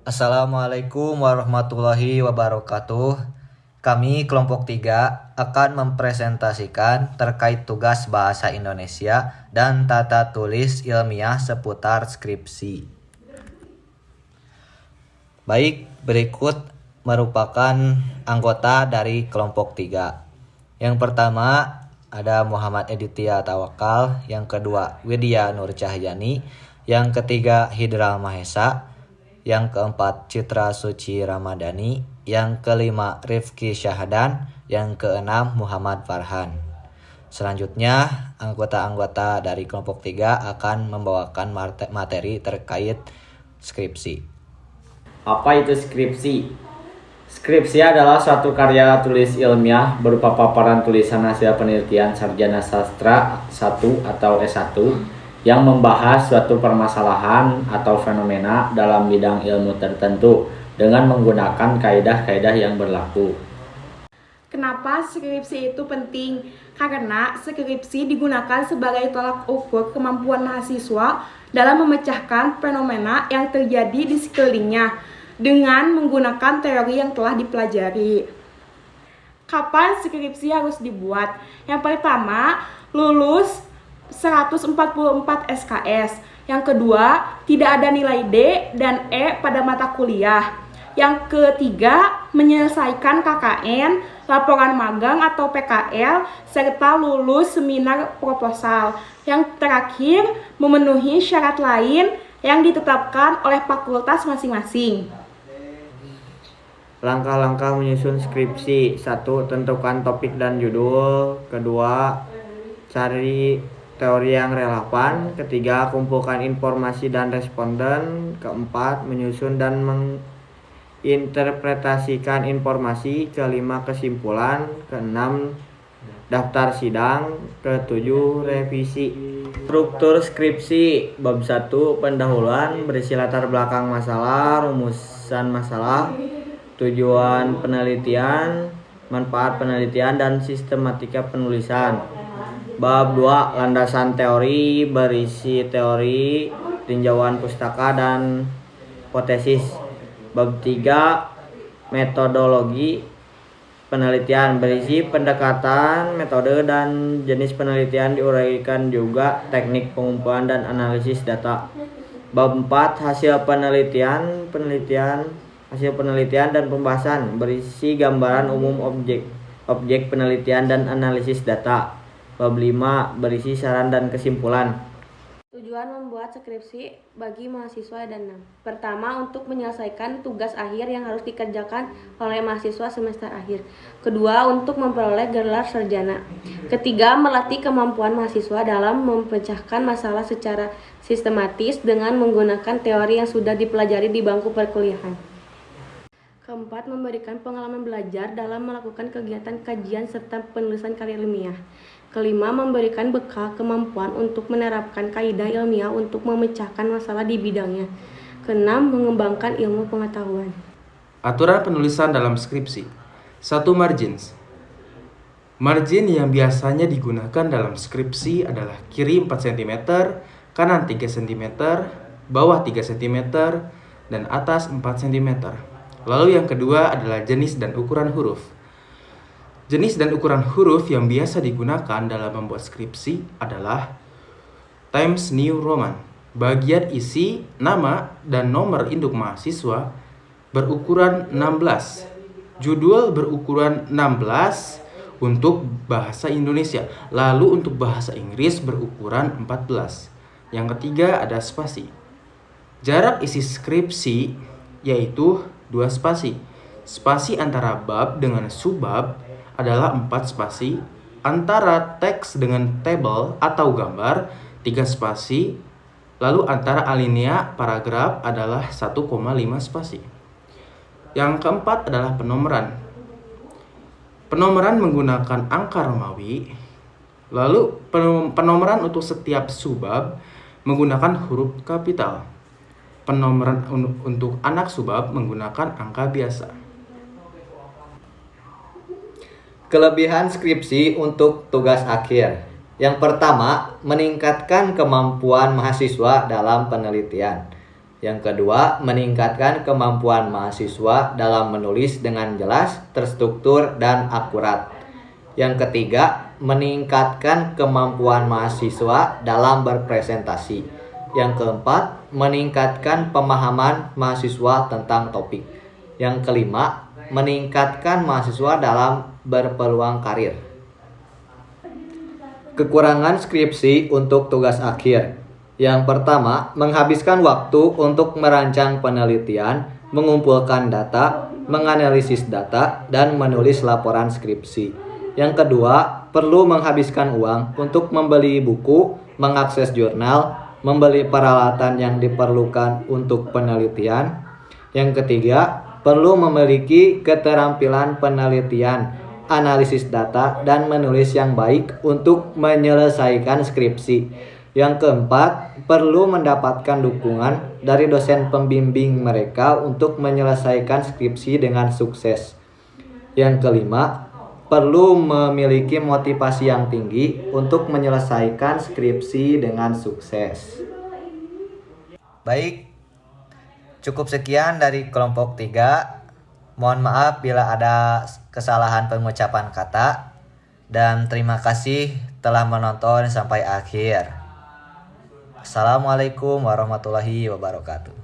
Assalamualaikum warahmatullahi wabarakatuh. Kami kelompok 3 akan mempresentasikan terkait tugas bahasa Indonesia dan tata tulis ilmiah seputar skripsi. Baik, berikut merupakan anggota dari kelompok 3. Yang pertama ada Muhammad Editya Tawakal, yang kedua Widya Nur Cahyani, yang ketiga Hidral Mahesa, yang keempat Citra Suci Ramadhani, yang kelima Rifki Syahdan, yang keenam Muhammad Farhan. Selanjutnya, anggota-anggota dari kelompok 3 akan membawakan materi terkait skripsi. Apa itu skripsi? Skripsi adalah suatu karya tulis ilmiah berupa paparan tulisan hasil penelitian sarjana sastra 1 atau S1 yang membahas suatu permasalahan atau fenomena dalam bidang ilmu tertentu dengan menggunakan kaidah-kaidah yang berlaku. Kenapa skripsi itu penting? Karena skripsi digunakan sebagai tolak ukur kemampuan mahasiswa dalam memecahkan fenomena yang terjadi di sekelilingnya dengan menggunakan teori yang telah dipelajari. Kapan skripsi harus dibuat? Yang pertama, lulus 144 SKS. Yang kedua, tidak ada nilai D dan E pada mata kuliah. Yang ketiga, menyelesaikan KKN, laporan magang atau PKL, serta lulus seminar proposal. Yang terakhir, memenuhi syarat lain yang ditetapkan oleh fakultas masing-masing. Langkah-langkah menyusun skripsi. 1. Tentukan topik dan judul. 2. Cari teori yang relevan. 3. Kumpulkan informasi dan responden. 4. Menyusun dan interpretasikan informasi. 5. Kesimpulan. 6. Daftar sidang. 7. Revisi. Struktur skripsi. Bab 1. Pendahuluan berisi latar belakang masalah, rumusan masalah, tujuan penelitian, manfaat penelitian, dan sistematika penulisan. Bab 2. Landasan teori berisi teori, tinjauan pustaka, dan hipotesis. Bab 3. Metodologi penelitian berisi pendekatan, metode, dan jenis penelitian. Diuraikan juga teknik pengumpulan dan analisis data. Bab 4. Hasil penelitian dan pembahasan berisi gambaran umum objek penelitian dan analisis data. Bab 5. Berisi saran dan kesimpulan. Tujuan membuat skripsi bagi mahasiswa ada 6. Pertama, untuk menyelesaikan tugas akhir yang harus dikerjakan oleh mahasiswa semester akhir. Kedua, untuk memperoleh gelar sarjana. Ketiga, melatih kemampuan mahasiswa dalam memecahkan masalah secara sistematis dengan menggunakan teori yang sudah dipelajari di bangku perkuliahan. Keempat, memberikan pengalaman belajar dalam melakukan kegiatan kajian serta penulisan karya ilmiah. Kelima, memberikan bekal kemampuan untuk menerapkan kaidah ilmiah untuk memecahkan masalah di bidangnya. Keenam, mengembangkan ilmu pengetahuan. Aturan penulisan dalam skripsi. 1. Margins. Margin yang biasanya digunakan dalam skripsi adalah kiri 4 cm, kanan 3 cm, bawah 3 cm, dan atas 4 cm. Lalu yang kedua adalah jenis dan ukuran huruf. Jenis dan ukuran huruf yang biasa digunakan dalam membuat skripsi adalah Times New Roman. Bagian isi, nama, dan nomor induk mahasiswa berukuran 16. Judul berukuran 16 untuk bahasa Indonesia. Lalu untuk bahasa Inggris berukuran 14. Yang ketiga ada spasi. Jarak isi skripsi yaitu 2 spasi. Spasi antara bab dengan subbab adalah 4 spasi. Antara teks dengan tabel atau gambar 3 spasi. Lalu antara alinea paragraf adalah 1,5 spasi. Yang keempat adalah penomoran. Penomoran menggunakan angka Romawi. Lalu penomoran untuk setiap subbab menggunakan huruf kapital. Penomoran untuk anak subbab menggunakan angka biasa. Kelebihan skripsi untuk tugas akhir. Yang pertama, meningkatkan kemampuan mahasiswa dalam penelitian. Yang kedua, meningkatkan kemampuan mahasiswa dalam menulis dengan jelas, terstruktur, dan akurat. Yang ketiga, meningkatkan kemampuan mahasiswa dalam berpresentasi. Yang keempat, meningkatkan pemahaman mahasiswa tentang topik. Yang kelima, meningkatkan mahasiswa dalam berpeluang karir. Kekurangan skripsi untuk tugas akhir. Yang pertama, menghabiskan waktu untuk merancang penelitian, mengumpulkan data, menganalisis data, dan menulis laporan skripsi. Yang kedua, perlu menghabiskan uang untuk membeli buku, mengakses jurnal, membeli peralatan yang diperlukan untuk penelitian. Yang ketiga, perlu memiliki keterampilan penelitian, analisis data, dan menulis yang baik untuk menyelesaikan skripsi. Yang keempat, perlu mendapatkan dukungan dari dosen pembimbing mereka untuk menyelesaikan skripsi dengan sukses. Yang kelima, perlu memiliki motivasi yang tinggi untuk menyelesaikan skripsi dengan sukses. Baik, cukup sekian dari kelompok 3. Mohon maaf bila ada kesalahan pengucapan kata. Dan terima kasih telah menonton sampai akhir. Assalamualaikum warahmatullahi wabarakatuh.